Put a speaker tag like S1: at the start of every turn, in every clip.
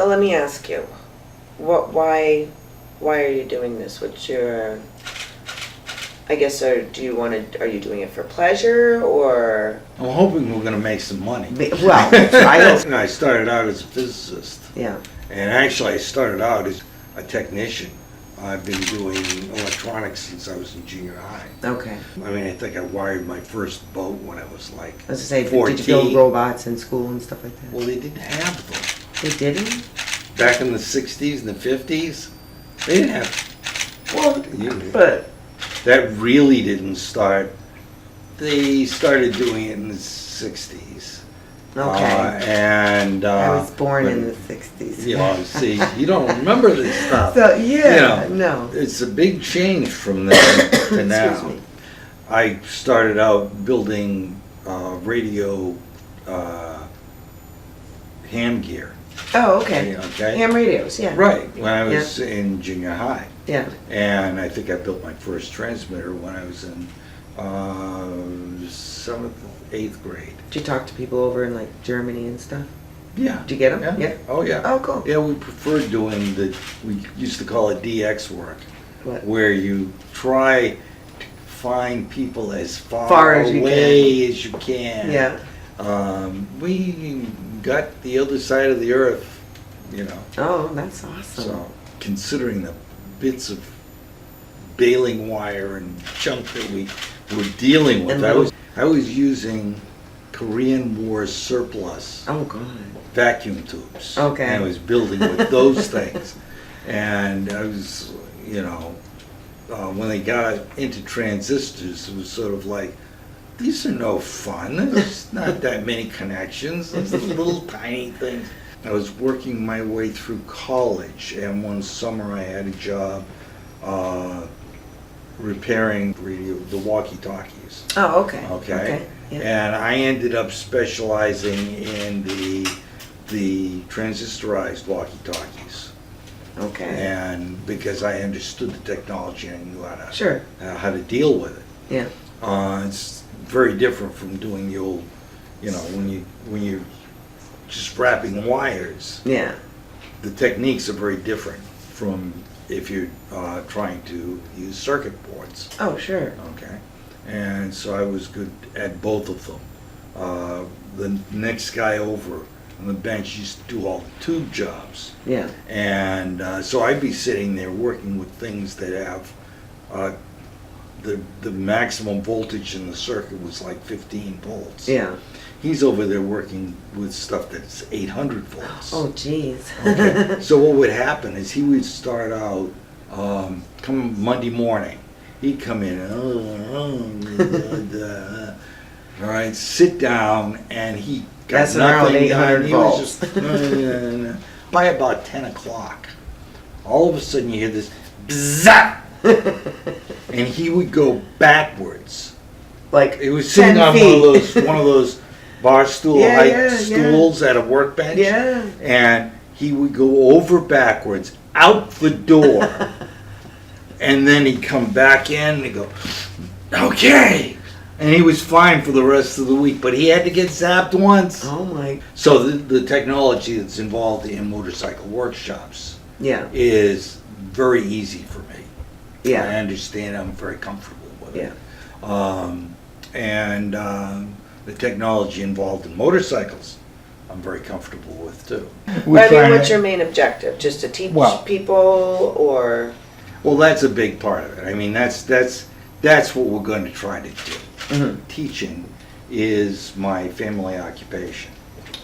S1: So let me ask you, why are you doing this? What's your, I guess, are you doing it for pleasure, or?
S2: I'm hoping we're going to make some money.
S1: Well,
S2: I started out as a physicist.
S1: Yeah.
S2: And actually I started out as a technician. I've been doing electronics since I was in junior high.
S1: Okay.
S2: I mean, I think I wired my first boat when I was like 14.
S1: I was to say, did you build robots in school and stuff like that?
S2: Well, they didn't have them.
S1: They didn't?
S2: Back in the 60s and the 50s, they didn't have. Well,
S1: But
S2: that really didn't start. They started doing it in the 60s.
S1: okay.
S2: And
S1: I was born in the 60s.
S2: You know, see, you don't remember this stuff.
S1: So yeah,
S2: You
S1: no.
S2: know, It's a big change from then to now.
S1: Excuse me.
S2: I started out building radio ham gear.
S1: Oh, okay.
S2: Okay.
S1: Ham radios, yeah.
S2: Right, when I was in junior high.
S1: Yeah.
S2: And I think I built my first transmitter when I was in 7th, 8th grade.
S1: Did you talk to people over in like Germany and stuff?
S2: Yeah.
S1: Did you get them?
S2: Yeah. Oh, yeah.
S1: Oh, cool.
S2: Yeah, we preferred doing we used to call it DX work.
S1: What?
S2: Where you try to find people as
S1: Far as you
S2: away as you can.
S1: Yeah.
S2: We got the other side of the earth, you know.
S1: Oh, that's awesome.
S2: So, considering the bits of baling wire and junk that we were dealing with, I was using Korean War surplus
S1: Oh, God.
S2: vacuum tubes.
S1: Okay.
S2: And I was building with those things. And I was, you know, when they got into transistors, it was sort of like, these are no fun. There's not that many connections. It's little tiny things. I was working my way through college, and one summer I had a job repairing the walkie-talkies.
S1: Oh, okay.
S2: Okay.
S1: Yeah.
S2: And I ended up specializing in the transistorized walkie-talkies.
S1: Okay.
S2: And because I understood the technology, I knew how to deal with it.
S1: Yeah.
S2: It's very different from doing the old, you know, when you're just wrapping wires.
S1: Yeah.
S2: The techniques are very different from if you're trying to use circuit boards.
S1: Oh, sure.
S2: Okay. And so I was good at both of them. The next guy over on the bench used to do all the tube jobs.
S1: Yeah.
S2: And so I'd be sitting there working with things that have the maximum voltage in the circuit was like 15 volts.
S1: Yeah.
S2: He's over there working with stuff that's 800 volts.
S1: Oh, jeez.
S2: Okay. So what would happen is he would start out, come Monday morning, he'd come in, all right, sit down, and he got
S1: That's around
S2: nothing
S1: 800
S2: done. He
S1: volts.
S2: was just, by about 10 o'clock, all of a sudden you hear this bzzz, and he would go backwards.
S1: Like
S2: It was sitting
S1: 10
S2: on
S1: feet.
S2: one of those bar stool height stools at a workbench.
S1: Yeah.
S2: And he would go over backwards out the door. And then he'd come back in and he'd go, okay. And he was fine for the rest of the week, but he had to get zapped once.
S1: Oh my.
S2: So the technology that's involved in motorcycle workshops
S1: Yeah.
S2: is very easy for me.
S1: Yeah.
S2: I understand. I'm very comfortable with it.
S1: Yeah.
S2: And the technology involved in motorcycles, I'm very comfortable with too.
S1: I mean, what's your main objective? Just to teach people, or?
S2: Well, that's a big part of it. I mean, that's what we're going to try to do.
S1: Mm-hmm.
S2: Teaching is my family occupation.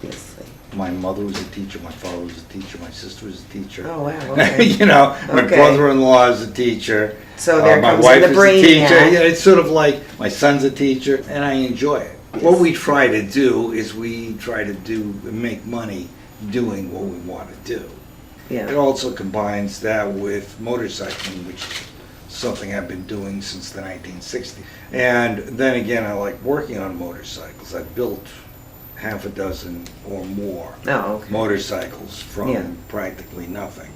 S1: Yes.
S2: My mother was a teacher, my father was a teacher, my sister was a teacher.
S1: Oh, wow. Okay.
S2: You know, my
S1: Okay.
S2: brother-in-law is a teacher.
S1: So there
S2: my
S1: comes
S2: wife
S1: the
S2: is
S1: brain
S2: a teacher.
S1: hack.
S2: Yeah, it's sort of like my son's a teacher, and I enjoy it.
S1: Yes.
S2: What we try to do is make money doing what we want to do.
S1: Yeah.
S2: It also combines that with motorcycling, which is something I've been doing since the 1960s. And then again, I like working on motorcycles. I've built half a dozen or more
S1: Oh, okay.
S2: motorcycles from
S1: Yeah.
S2: practically nothing.